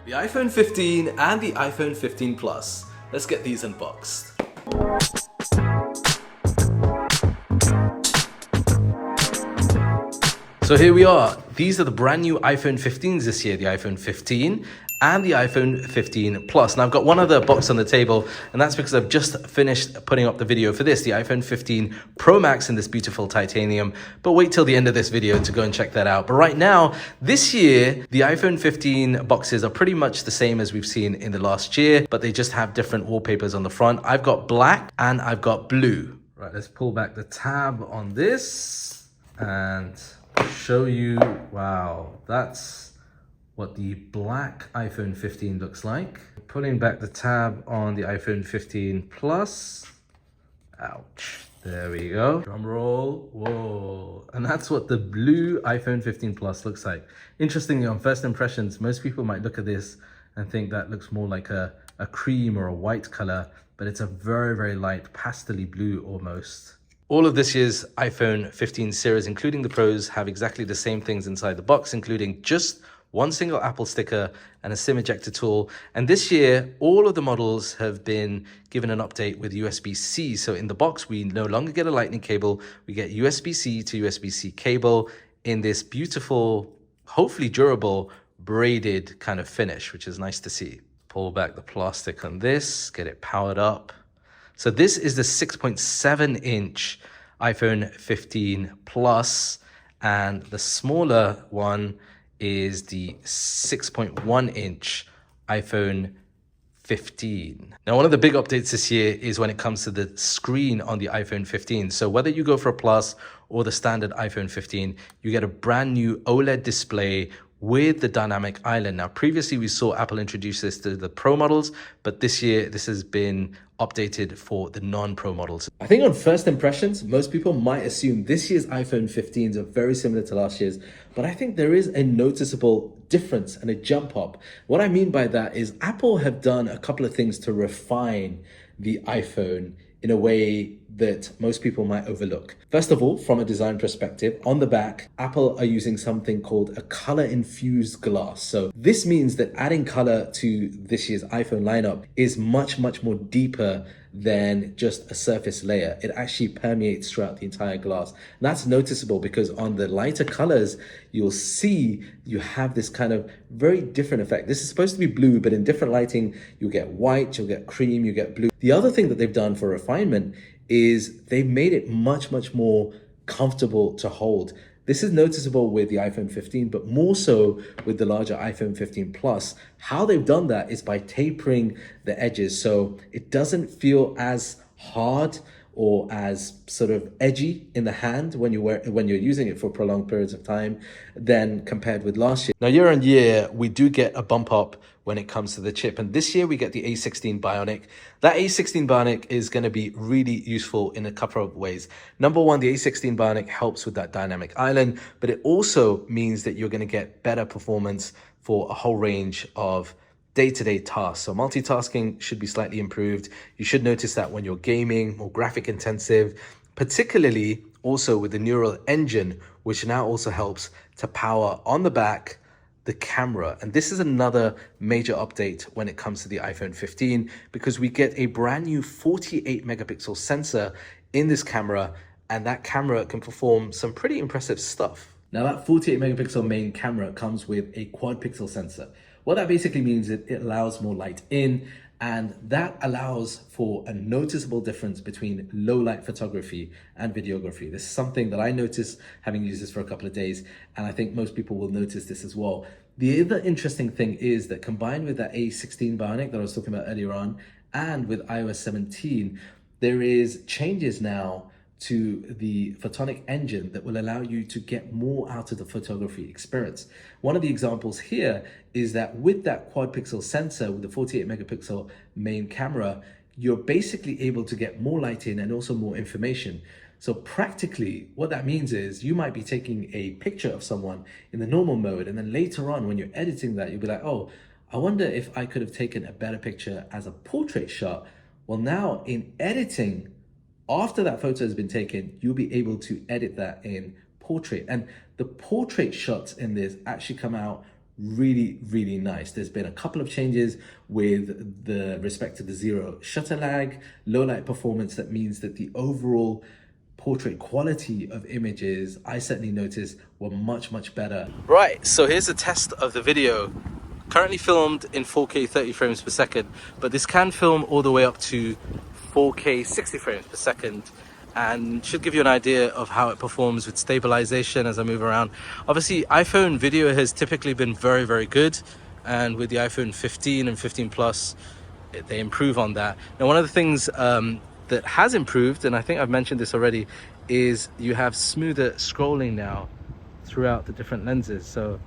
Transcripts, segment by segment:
The iPhone 15 and the iPhone 15 Plus. Let's get these unboxed. So here we are. These are the brand new iPhone 15s this year, the iPhone 15 and the iPhone 15 Plus. Now I've got one other box on the table, and that's because I've just finished putting up the video for this, the iPhone 15 Pro Max in this beautiful titanium. But wait till the end of this video to go and check that out. But right now, this year, the iPhone 15 boxes are pretty much the same as we've seen in the last year, but they just have different wallpapers on the front. I've got black and I've got blue. Right, let's pull back the tab on this and show you. Wow, that's what the black iPhone 15 looks like. Pulling back the tab on the iPhone 15 Plus. Ouch. There we go. Drum roll. Whoa. And that's what the blue iPhone 15 Plus looks like. Interestingly, on first impressions, most people might look at this and think that looks more like a cream or a white color, but it's a very, very light pastel-y blue almost. All of this year's iPhone 15 series, including the Pros, have exactly the same things inside the box, including just one single Apple sticker and a SIM ejector tool. And this year, all of the models have been given an update with USB-C. So in the box, we no longer get a lightning cable. We get USB-C to USB-C cable in this beautiful, hopefully durable, braided kind of finish, which is nice to see. Pull back the plastic on this, get it powered up. So this is the 6.7-inch iPhone 15 Plus, and the smaller one is the 6.1-inch iPhone 15. Now, one of the big updates this year is when it comes to the screen on the iPhone 15. So whether you go for a Plus or the standard iPhone 15, you get a brand new OLED display with the dynamic island. Now, previously we saw Apple introduce this to the Pro models, but this year this has been updated for the non-Pro models. I think on first impressions, most people might assume this year's iPhone 15s are very similar to last year's, but I think there is a noticeable difference and a jump up. What I mean by that is Apple have done a couple of things to refine the iPhone in a way that most people might overlook. First of all, from a design perspective, on the back, Apple are using something called a color-infused glass. So this means that adding color to this year's iPhone lineup is much, much more deeper than just a surface layer. It actually permeates throughout the entire glass. And that's noticeable because on the lighter colors, you'll see you have this kind of very different effect. This is supposed to be blue, but in different lighting, you'll get white, you'll get cream, you get blue. The other thing that they've done for refinement is they've made it much, much more comfortable to hold. This is noticeable with the iPhone 15, but more so with the larger iPhone 15 Plus. How they've done that is by tapering the edges, so it doesn't feel as hard or as sort of edgy in the hand when you're using it for prolonged periods of time than compared with last year. Now, year on year, we do get a bump up when it comes to the chip. And this year we get the A16 Bionic. That A16 Bionic is going to be really useful in a couple of ways. Number one, the A16 Bionic helps with that dynamic island, but it also means that you're going to get better performance for a whole range of day-to-day tasks. So multitasking should be slightly improved. You should notice that when you're gaming, more graphic intensive, particularly also with the neural engine, which now also helps to power on the back the camera. And this is another major update when it comes to the iPhone 15, because we get a brand new 48 megapixel sensor in this camera, and that camera can perform some pretty impressive stuff. Now, that 48 megapixel main camera comes with a quad pixel sensor. What that basically means is it allows more light in, and that allows for a noticeable difference between low light photography and videography. This is something that I noticed having used this for a couple of days, and I think most people will notice this as well. The other interesting thing is that combined with that A16 Bionic that I was talking about earlier on, and with iOS 17, there is changes now to the photonic engine that will allow you to get more out of the photography experience. One of the examples here is that with that quad pixel sensor with the 48 megapixel main camera, you're basically able to get more light in and also more information. So practically what that means is you might be taking a picture of someone in the normal mode, and then later on when you're editing that, you'll be like, oh, I wonder if I could have taken a better picture as a portrait shot. Well, now in editing, after that photo has been taken, you'll be able to edit that in portrait. And the portrait shots in this actually come out really, really nice. There's been a couple of changes with the respect to the zero shutter lag, low light performance. That means that the overall portrait quality of images, I certainly noticed, were much, much better. Right, so here's a test of the video. Currently filmed in 4K 30 frames per second, but this can film all the way up to 4K 60 frames per second, and should give you an idea of how it performs with stabilization as I move around. Obviously, iPhone video has typically been very, very good, and with the iPhone 15 and 15 Plus, they improve on that. Now, one of the things that has improved, and I think I've mentioned this already, is you have smoother scrolling now throughout the different lenses. So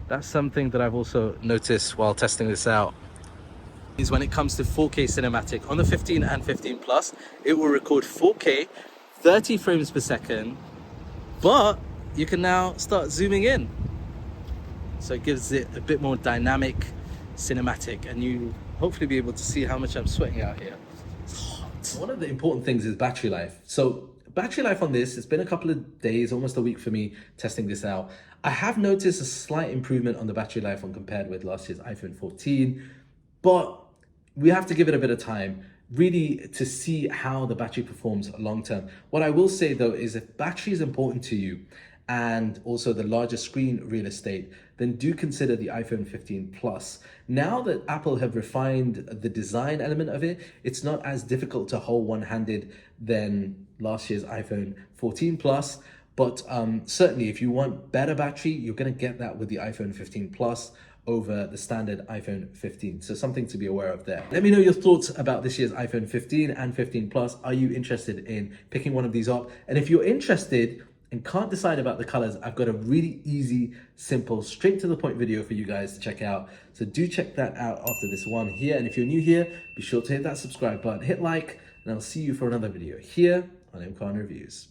that's something that I've also noticed while testing this out. Is when it comes to 4K cinematic on the 15 and 15 Plus, it will record 4K 30 frames per second, but you can now start zooming in, so it gives it a bit more dynamic cinematic, and you hopefully be able to see how much I'm sweating out here. It's hot. One of the important things is battery life. So battery life on this, it's been a couple of days, almost a week for me testing this out. I have noticed a slight improvement on the battery life when compared with last year's iPhone 14, but we have to give it a bit of time really to see how the battery performs long term. What I will say though is, if battery is important to you and also the larger screen real estate, then do consider the iPhone 15 Plus. Now that Apple have refined the design element of it, it's not as difficult to hold one-handed than last year's iPhone 14 Plus. But certainly if you want better battery, you're gonna get that with the iPhone 15 Plus over the standard iPhone 15. So something to be aware of there. Let me know your thoughts about this year's iPhone 15 and 15 Plus. Are you interested in picking one of these up? And if you're interested and can't decide about the colors, I've got a really easy, simple, straight to the point video for you guys to check out. So do check that out after this one here. And if you're new here, be sure to hit that subscribe button, hit like, and I'll see you for another video here on Imkan Reviews.